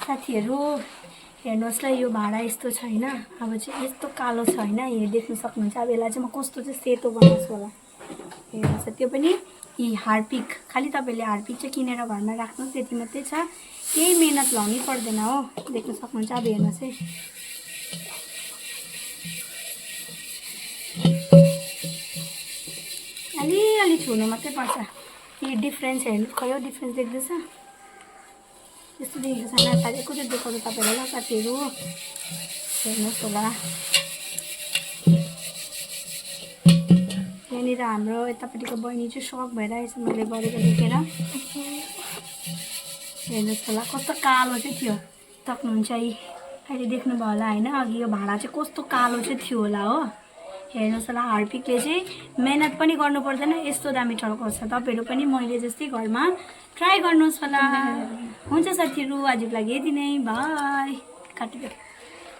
साथीहरू हेर्नुहोस् ल यो भाँडा यस्तो छ हैन अब चाहिँ यस्तो कालो छ हैन यहाँ देख्न सक्नुहुन्छ अब यसलाई चाहिँ म कस्तो चाहिँ सेतो बनाउँछु होला हेर्नुहोस् त्यो पनि यी हार्पिक खाली तपाईले हार्पिक चाहिँ किनेर घरमा राख्नुहोस् त्यति मात्रै छ केही मेहनत लाउनै पर्दैन हो देख्न सक्नुहुन्छ अब हेर्नुहोस् है अलि छुनु मात्रै पर्छ यो डिफरेन्स हेर्नु खै डिफरेन्स देख्दैछ यस्तो देखेको छैन साथी एकैचोटि देखाउँछु तपाईहरुलाई ल साथीहरु हेर्नुहोस् होला यहाँनिर हाम्रो यतापट्टिको बहिनी चाहिँ सक भइरहेछ मैले गरेको देखेर हेर्नुहोस् होला कस्तो कालो चाहिँ थियो सक्नुहुन्छ है अहिले देख्नुभयो होला हैन अघि यो भाँडा चाहिँ कस्तो कालो चाहिँ थियो होला हो हेर्नुहोस् होला हार्पिकले चाहिँ मेहनत पनि गर्नु पर्दैन यस्तो दामी टल्काउँछ तपाईहरु पनि मैले जस्तै घरमा ट्राई गर्नुहोस् होला हुन्छ साथीहरु आजको लागि यति नै बाइ काटिदियो